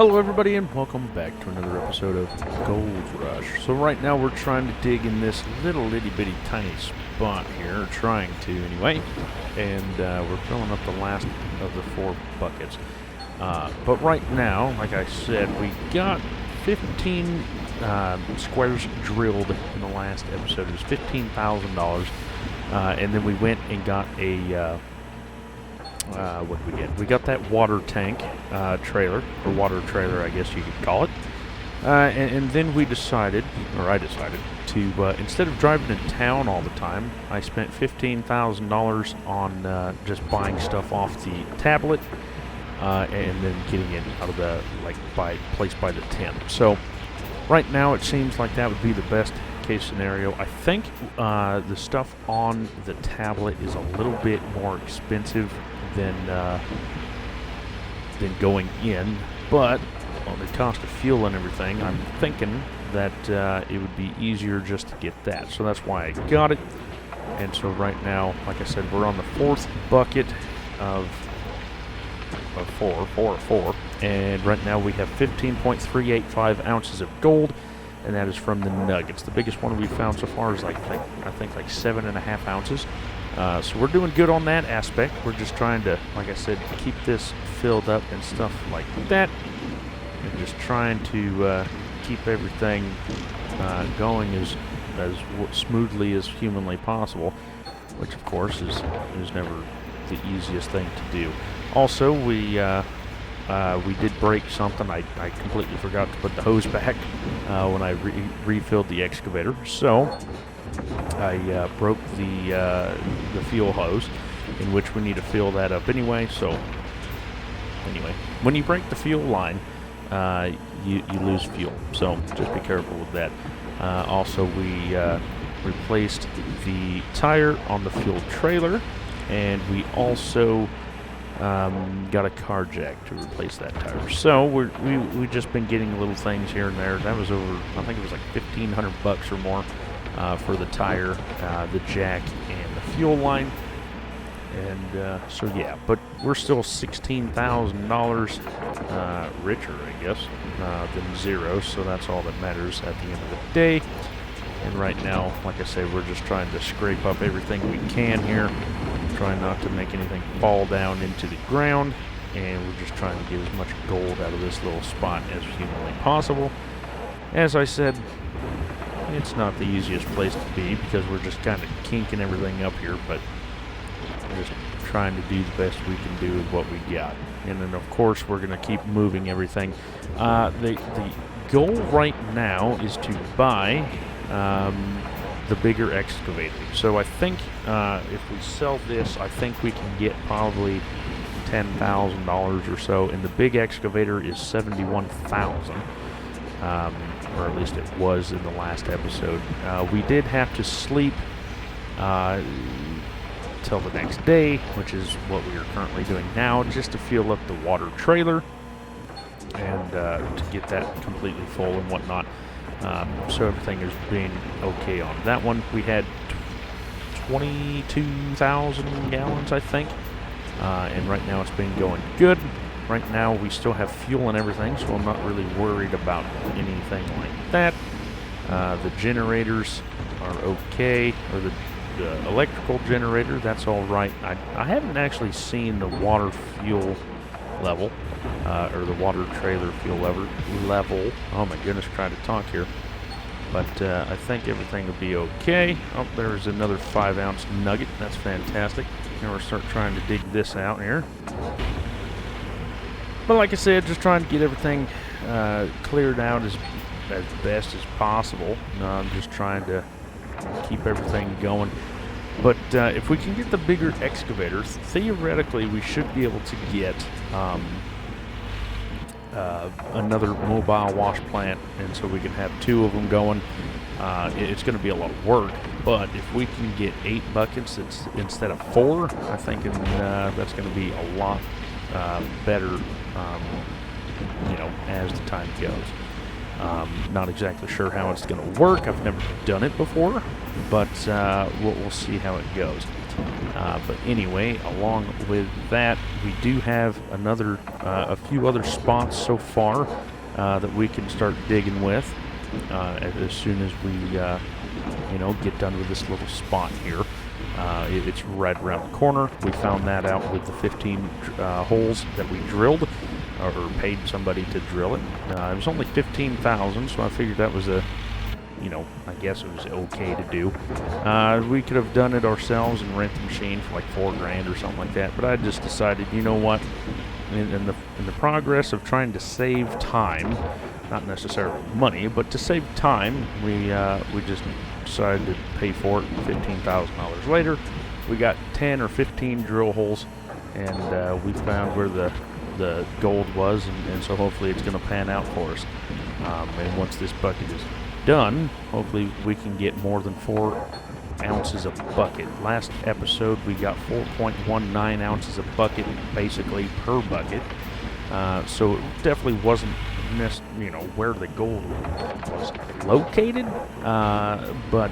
Hello everybody and welcome back to another episode of Gold Rush. So right now we're trying to dig in this little itty bitty tiny spot here, trying to anyway, and we're filling up the last of the 4 buckets. But right now, like I said, we got 15 squares drilled in the last episode. It was $15,000, and then we went and got a what did we get? We got that water tank trailer, or water trailer I guess you could call it. And then we decided, or I decided, to, instead of driving to town all the time, I spent $15,000 on just buying stuff off the tablet, and then getting it out of the, placed by the tent. So, right now it seems like that would be the best case scenario. I think the stuff on the tablet is a little bit more expensive than going in, but on the cost of fuel and everything, I'm thinking that it would be easier just to get that. So that's why I got it. And so right now, like I said, we're on the 4th bucket of 4, and right now we have 15.385 ounces of gold, and that is from the nuggets. The biggest one we found so far is I think 7.5 ounces. So we're doing good on that aspect. We're just trying to, like I said, keep this filled up and stuff like that, and just trying to keep everything going as smoothly as humanly possible, which of course is never the easiest thing to do. Also, we did break something. I completely forgot to put the hose back when I refilled the excavator. So I broke the fuel hose, in which we need to fill that up anyway. So anyway, when you break the fuel line, you lose fuel. So just be careful with that. Also, we replaced the tire on the fuel trailer, and we also got a car jack to replace that tire. So we've just been getting little things here and there. That was over, I think it was like $1,500 or more for the tire, the jack, and the fuel line. And so yeah, but we're still $16,000 richer, I guess, than zero. So that's all that matters at the end of the day. And right now, like I say, we're just trying to scrape up everything we can here. Trying not to make anything fall down into the ground, and we're just trying to get as much gold out of this little spot as humanly possible. As I said, it's not the easiest place to be because we're just kind of kinking everything up here, but we're just trying to do the best we can do with what we got. And then of course we're going to keep moving everything. The goal right now is to buy the bigger excavator. So I think if we sell this, I think we can get probably $10,000 or so, and the big excavator is $71,000, or at least it was in the last episode. We did have to sleep till the next day, which is what we are currently doing now, just to fuel up the water trailer and to get that completely full and whatnot. So everything is being okay on that one. We had 22,000 gallons, I think, and right now it's been going good. Right now we still have fuel and everything, so I'm not really worried about anything like that. The generators are okay, or the electrical generator, that's all right. I haven't actually seen the water fuel level, or the water trailer fuel level. Oh my goodness, trying to talk here. But I think everything will be okay. Oh, there's another 5-ounce nugget. That's fantastic. Now we'll start trying to dig this out here. But like I said, just trying to get everything cleared out as best as possible. I'm just trying to keep everything going. But if we can get the bigger excavator, theoretically we should be able to get another mobile wash plant, and so we can have 2 of them going. It's going to be a lot of work, but if we can get 8 buckets instead of 4, I think that's going to be a lot better, as the time goes. Not exactly sure how it's going to work. I've never done it before, but we'll see how it goes. But anyway, along with that, we do have a few other spots so far that we can start digging with as soon as we, get done with this little spot here. It's right around the corner. We found that out with the 15 holes that we drilled, or paid somebody to drill it. It was only 15,000, so I figured that was I guess it was okay to do. We could have done it ourselves and rent the machine for like $4,000 or something like that, but I just decided, you know what, in the progress of trying to save time, not necessarily money, but to save time, we just decided to pay for it. $15,000 later, we got 10 or 15 drill holes, and we found where the gold was, and so hopefully it's going to pan out for us. And once this bucket is done, hopefully we can get more than 4 ounces a bucket. Last episode we got 4.19 ounces a bucket basically per bucket, so it definitely wasn't where the gold was located, but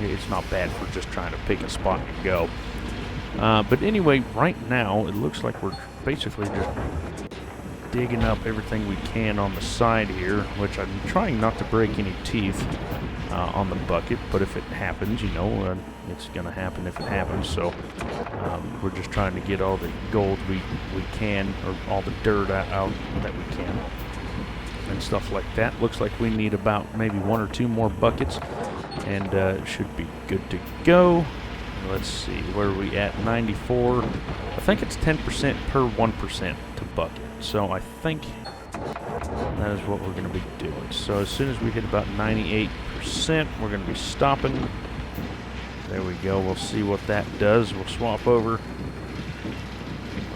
it's not bad for just trying to pick a spot and go. But anyway, right now it looks like we're basically just digging up everything we can on the side here, which I'm trying not to break any teeth on the bucket, but if it happens, it's going to happen if it happens. So we're just trying to get all the gold we can, or all the dirt out that we can, and stuff like that. Looks like we need about maybe 1 or 2 more buckets, and it should be good to go. Let's see, where are we at? 94. I think it's 10% per 1% to bucket. So I think that is what we're going to be doing. So as soon as we hit about 98%, we're going to be stopping. There we go. We'll see what that does. We'll swap over.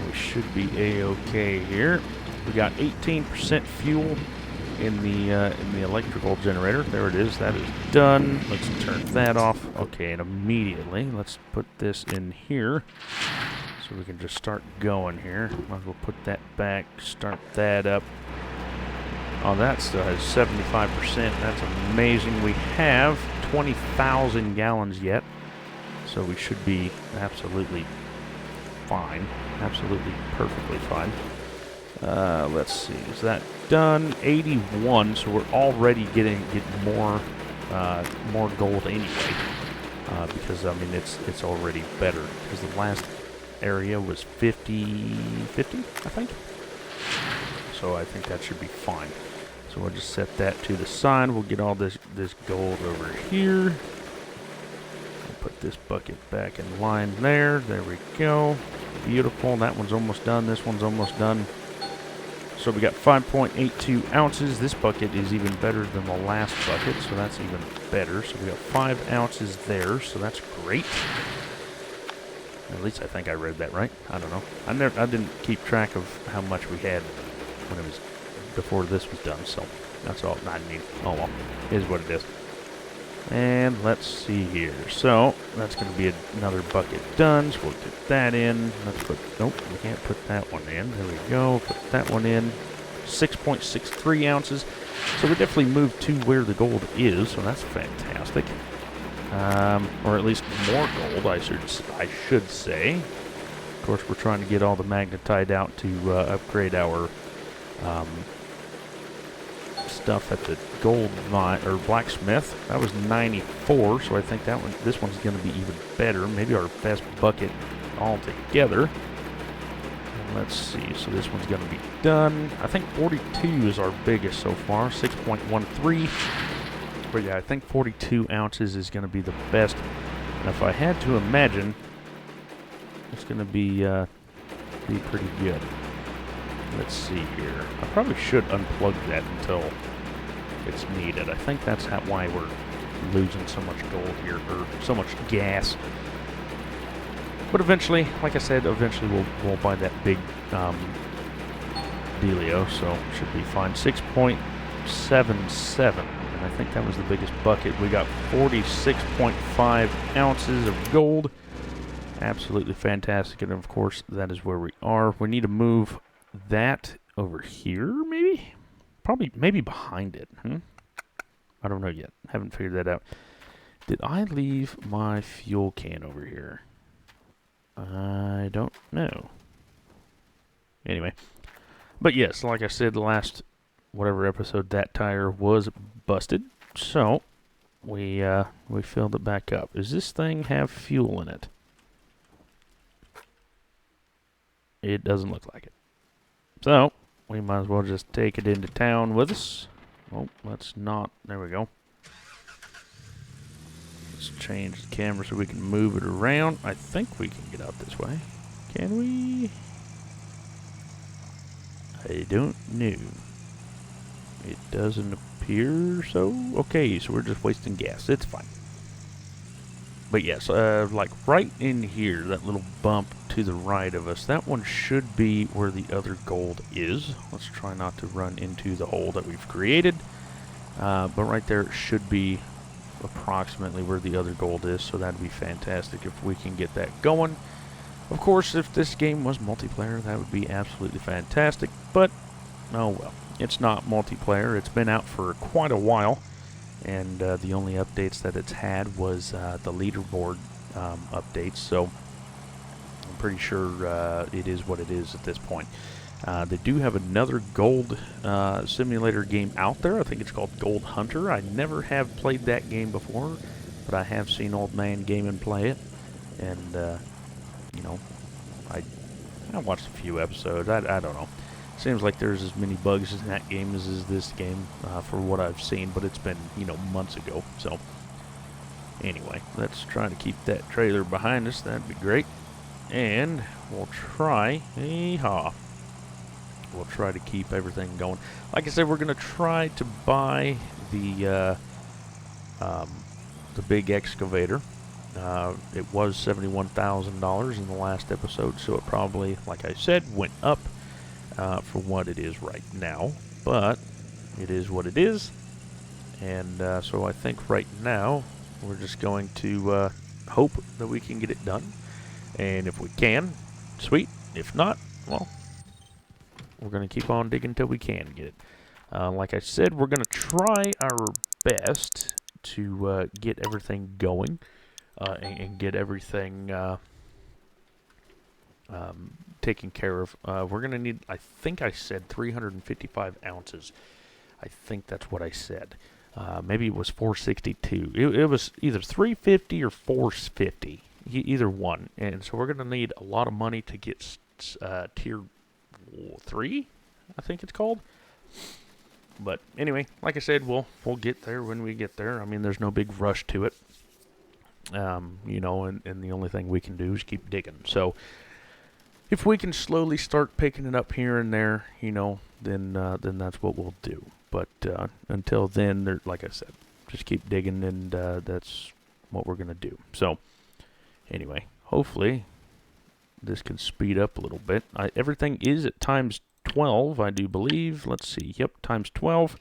We should be A-okay here. We got 18% fuel in the electrical generator. There it is. That is done. Let's turn that off. Okay, and immediately let's put this in here so we can just start going here. Might as well put that back, start that up. Oh, that still has 75%. That's amazing. We have 20,000 gallons yet, so we should be absolutely fine. Absolutely perfectly fine. Let's see, is that done? 81, so we're already getting more gold anyway, because I mean it's already better, because the last area was 50, I think. So I think that should be fine. So we'll just set that to the side. We'll get all this gold over here. We'll put this bucket back in line there. There we go. Beautiful. That one's almost done. This one's almost done. So we got 5.82 ounces. This bucket is even better than the last bucket, so that's even better. So we got 5 ounces there, so that's great. At least I think I read that right. I don't know. I didn't keep track of how much we had when it was before this was done, so that's all. I mean, oh well, it is what it is. And let's see here. So that's going to be another bucket done. So we'll get that in. Let's put. Nope, we can't put that one in. There we go. Put that one in. 6.63 ounces. So we definitely moved to where the gold is. So that's fantastic. Or at least more gold, I should say. Of course, we're trying to get all the magnetite out to upgrade our stuff at the gold mine or blacksmith. That was 94, so I think this one's going to be even better. Maybe our best bucket altogether. And let's see. So this one's going to be done. I think 42 is our biggest so far. 6.13. But yeah, I think 42 ounces is going to be the best. And if I had to imagine, it's going to be pretty good. Let's see here. I probably should unplug that until it's needed. I think that's why we're losing so much gold here, or so much gas. But eventually, like I said, we'll buy that big dealio, so it should be fine. 6.77, and I think that was the biggest bucket. We got 46.5 ounces of gold. Absolutely fantastic, and of course, that is where we are. We need to move that over here, maybe? Probably, maybe behind it. I don't know yet. Haven't figured that out. Did I leave my fuel can over here? I don't know. Anyway. But yes, like I said, the last whatever episode, that tire was busted. So, we filled it back up. Does this thing have fuel in it? It doesn't look like it. So, we might as well just take it into town with us. Oh, let's not. There we go. Let's change the camera so we can move it around. I think we can get out this way. Can we? I don't know. It doesn't appear so. Okay, so we're just wasting gas. It's fine. But yes, like right in here, that little bump to the right of us, that one should be where the other gold is. Let's try not to run into the hole that we've created. But right there should be approximately where the other gold is, so that'd be fantastic if we can get that going. Of course, if this game was multiplayer, that would be absolutely fantastic, but oh well. It's not multiplayer. It's been out for quite a while, and the only updates that it's had was the leaderboard updates, so I'm pretty sure it is what it is at this point. They do have another gold simulator game out there. I think it's called Gold Hunter. I never have played that game before, but I have seen Old Man Gaming play it, and you know, I watched a few episodes. I don't know. Seems like there's as many bugs in that game as this game, for what I've seen, but it's been, months ago. So, anyway, let's try to keep that trailer behind us. That'd be great. And we'll try, we'll try to keep everything going. Like I said, we're going to try to buy the big excavator. It was $71,000 in the last episode, so it probably, like I said, went up for what it is right now. But it is what it is, and so I think right now we're just going to hope that we can get it done. And if we can, sweet. If not, well, we're going to keep on digging until we can get it. Like I said, we're going to try our best to get everything going. And get everything taken care of. We're going to need, I think I said 355 ounces. I think that's what I said. Maybe it was 462. It was either 350 or 450. Either one. And so we're going to need a lot of money to get tier 3, I think it's called. But anyway, like I said, we'll get there when we get there. I mean, there's no big rush to it. And the only thing we can do is keep digging. So, if we can slowly start picking it up here and there, then that's what we'll do. But until then, like I said, just keep digging, and that's what we're gonna do. So, anyway, hopefully this can speed up a little bit. Everything is at times 12, I do believe. Let's see. Yep, times 12,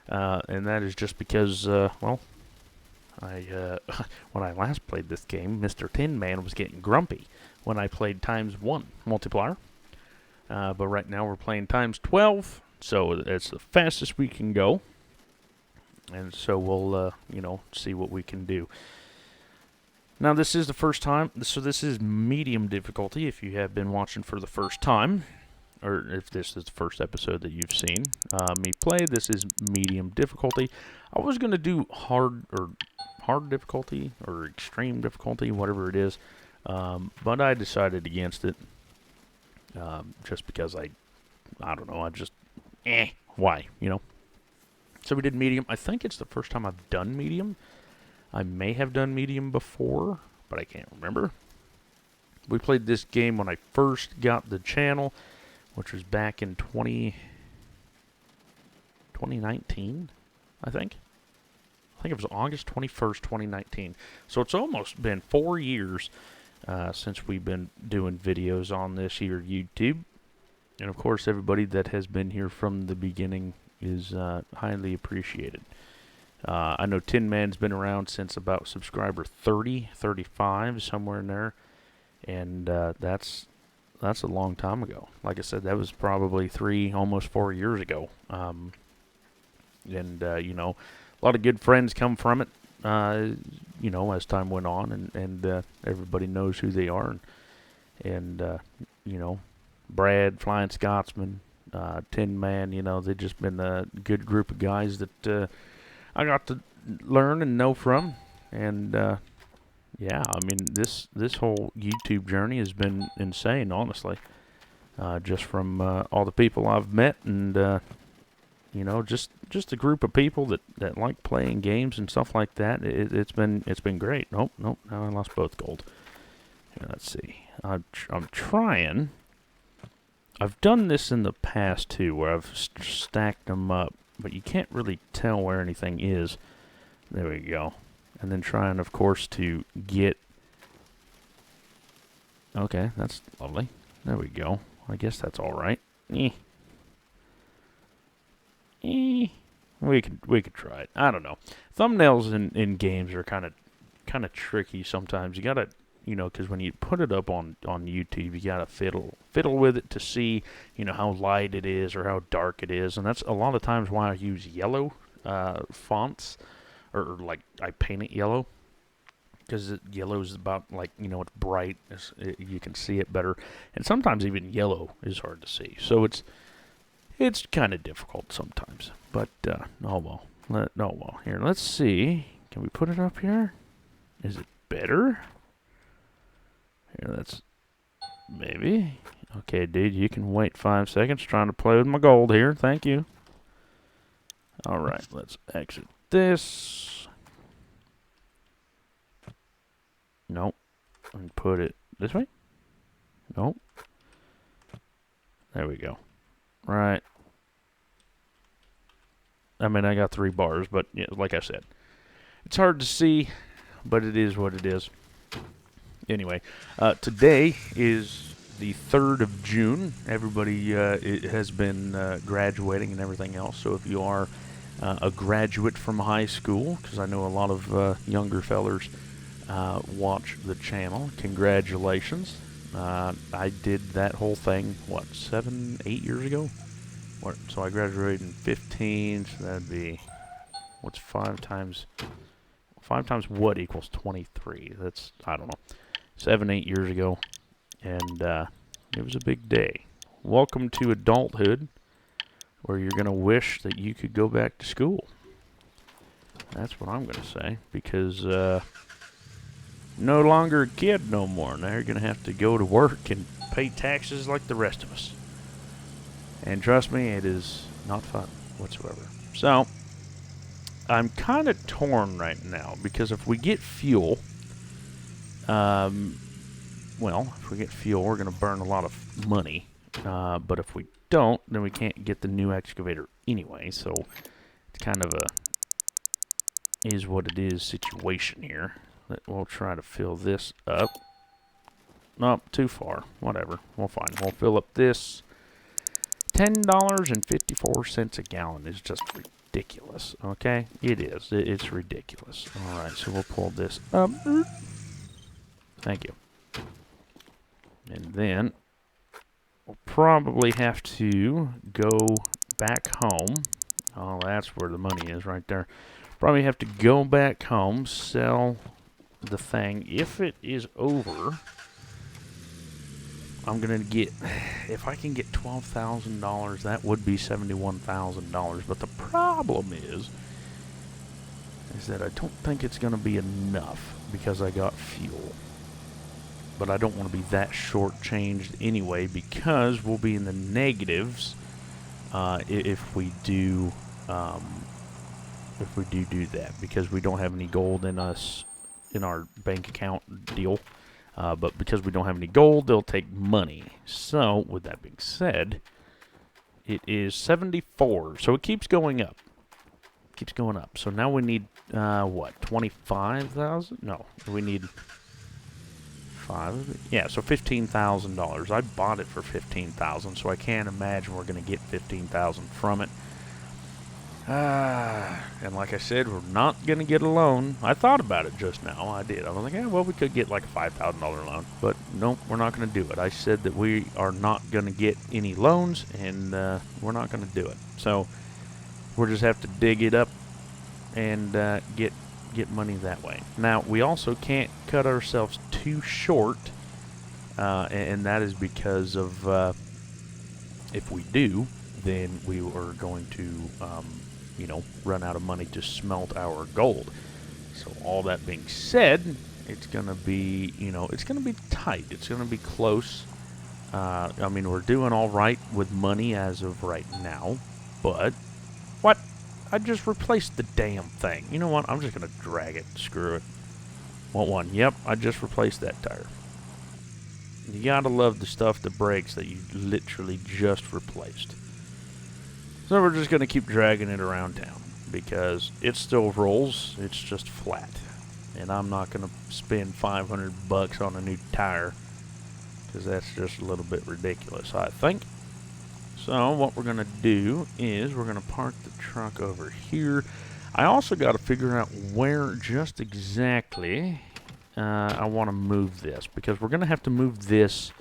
and that is just because, well. When I last played this game, Mr. Tin Man was getting grumpy when I played times 1 multiplier. But right now we're playing times 12, so it's the fastest we can go. And so we'll, see what we can do. Now this is the first time, so this is medium difficulty if you have been watching for the first time. Or if this is the first episode that you've seen me play, this is medium difficulty. I was going to do hard difficulty or extreme difficulty, whatever it is, but I decided against it just because I don't know, why, So we did medium. I think it's the first time I've done medium. I may have done medium before, but I can't remember. We played this game when I first got the channel, which was back in 2019, I think. I think it was August 21st, 2019. So it's almost been 4 years since we've been doing videos on this here YouTube. And of course, everybody that has been here from the beginning is highly appreciated. I know Tin Man's been around since about subscriber 30, 35, somewhere in there. And that's a long time ago. Like I said, that was probably 3, almost 4 years ago. And, you know, a lot of good friends come from it, you know, as time went on, and everybody knows who they are. And you know, Brad, Flying Scotsman, Tin Man, you know, they've just been a good group of guys that I got to learn and know from. And yeah, I mean, this whole YouTube journey has been insane, honestly. Just from all the people I've met, and you know, just a group of people that like playing games and stuff like that. It's been great. Nope, now I lost both gold. Here, let's see. I'm trying. I've done this in the past too, where I've stacked them up, but you can't really tell where anything is. There we go. And then trying, of course, to get... Okay, that's lovely. There we go. I guess that's all right. We could try it. I don't know. Thumbnails in games are kind of tricky sometimes. You gotta, you know, because when you put it up on YouTube, you gotta fiddle with it to see, you know, how light it is or how dark it is, and that's a lot of times why I use yellow fonts, or like I paint it yellow, because yellow is about, like, you know, it's bright, you can see it better, and sometimes even yellow is hard to see, so it's kind of difficult sometimes, but oh well. Here, let's see. Can we put it up here? Is it better? Here, that's maybe. Okay, dude, you can wait 5 seconds. Trying to play with my gold here. Thank you. All right, let's exit this. Nope. And put it this way. Nope. There we go. Right. I mean, I got 3 bars, but yeah, like I said, it's hard to see, but it is what it is. Anyway, today is the 3rd of June. Everybody has been graduating and everything else. So if you are a graduate from high school, because I know a lot of younger fellers watch the channel, congratulations. I did that whole thing, what, 7, 8 years ago? So I graduated in 15, so that'd be, what's 5 times what equals 23? That's, I don't know, 7, 8 years ago, and it was a big day. Welcome to adulthood, where you're going to wish that you could go back to school. That's what I'm going to say, because no longer a kid no more. Now you're going to have to go to work and pay taxes like the rest of us. And trust me, it is not fun whatsoever. So, I'm kind of torn right now, because if we get fuel, well, if we get fuel, we're going to burn a lot of money. But if we don't, then we can't get the new excavator anyway. So, it's kind of a is what it is situation here. We'll try to fill this up. Nope, too far. Whatever. We'll find. We'll fill up this. $10.54 a gallon is just ridiculous, okay? It is. It's ridiculous. All right, so we'll pull this up. Thank you. And then we'll probably have to go back home. Oh, that's where the money is right there. Probably have to go back home, sell the thing. If it is over, I'm going to get, if I can get $12,000, that would be $71,000. But the problem is that I don't think it's going to be enough because I got fuel. But I don't want to be that shortchanged anyway, because we'll be in the negatives if we do that, because we don't have any gold in us in our bank account deal. But because we don't have any gold, they'll take money. So, with that being said, it is 74. So it keeps going up. Keeps going up. So now we need, what, 25,000? No, we need 5. Yeah, so $15,000. I bought it for $15,000, so I can't imagine we're going to get $15,000 from it. And like I said, we're not going to get a loan. I thought about it just now. I did. I was like, yeah, well, we could get like a $5,000 loan. But nope, we're not going to do it. I said that we are not going to get any loans, and we're not going to do it. So we'll just have to dig it up and get money that way. Now, we also can't cut ourselves too short, and that is because of if we do, then we are going to, run out of money to smelt our gold. So all that being said, it's going to be, it's going to be tight. It's going to be close. I mean, we're doing all right with money as of right now, but what? I just replaced the damn thing. You know what? I'm just going to drag it. Screw it. Want one? Yep, I just replaced that tire. You gotta love the stuff that breaks that you literally just replaced. So we're just going to keep dragging it around town because it still rolls. It's just flat. And I'm not going to spend $500 on a new tire because that's just a little bit ridiculous, I think. So what we're going to do is we're going to park the truck over here. I also got to figure out where just exactly I want to move this, because we're going to have to move this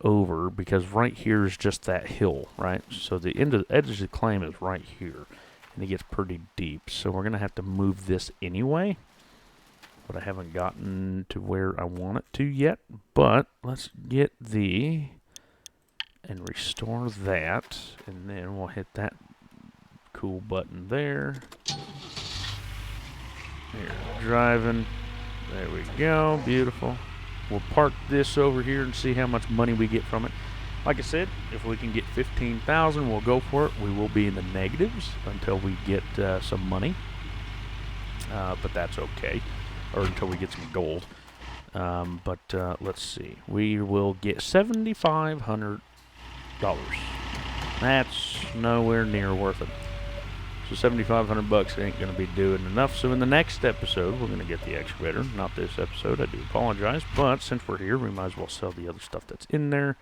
over because right here is just that hill, right? So the edge of the claim is right here, and it gets pretty deep. So we're going to have to move this anyway, but I haven't gotten to where I want it to yet. But let's get and restore that, and then we'll hit that cool button there. Here, driving. There we go. Beautiful. We'll park this over here and see how much money we get from it. Like I said, if we can get 15,000, we'll go for it. We will be in the negatives until we get some money, but that's okay, or until we get some gold. But let's see. We will get $7,500. That's nowhere near worth it. So $7,500 ain't going to be doing enough. So in the next episode, we're going to get the excavator. Not this episode. I do apologize. But since we're here, we might as well sell the other stuff that's in there.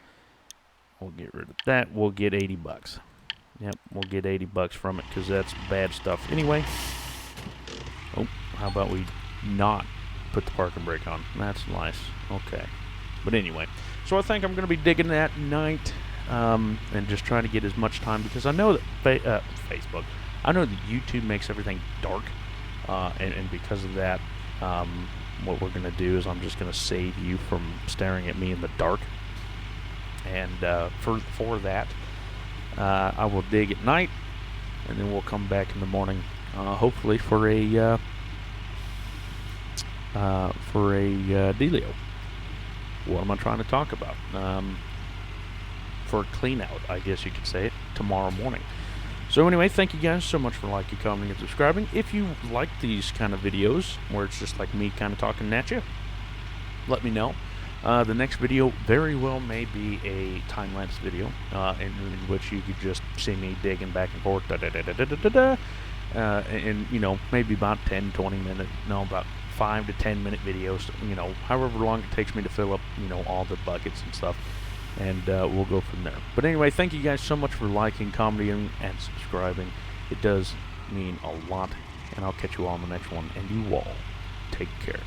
We'll get rid of that. We'll get $80. Yep, we'll get $80 from it because that's bad stuff anyway. Oh, how about we not put the parking brake on? That's nice. Okay. But anyway, so I think I'm going to be digging that night and just trying to get as much time, because I know that Facebook, I know that YouTube makes everything dark, and because of that, what we're going to do is I'm just going to save you from staring at me in the dark. And for that, I will dig at night, and then we'll come back in the morning, hopefully for a dealio. What am I trying to talk about? For a clean out, I guess you could say it, tomorrow morning. So anyway, thank you guys so much for liking, commenting, and subscribing. If you like these kind of videos where it's just like me kind of talking at you, let me know. The next video very well may be a time-lapse video in which you could just see me digging back and forth, and maybe about 10, 20 minute, about 5 to 10 minute videos, however long it takes me to fill up, all the buckets and stuff, and we'll go from there. But anyway, thank you guys so much for liking, commenting, and subscribing. It does mean a lot, and I'll catch you all on the next one, and you all take care.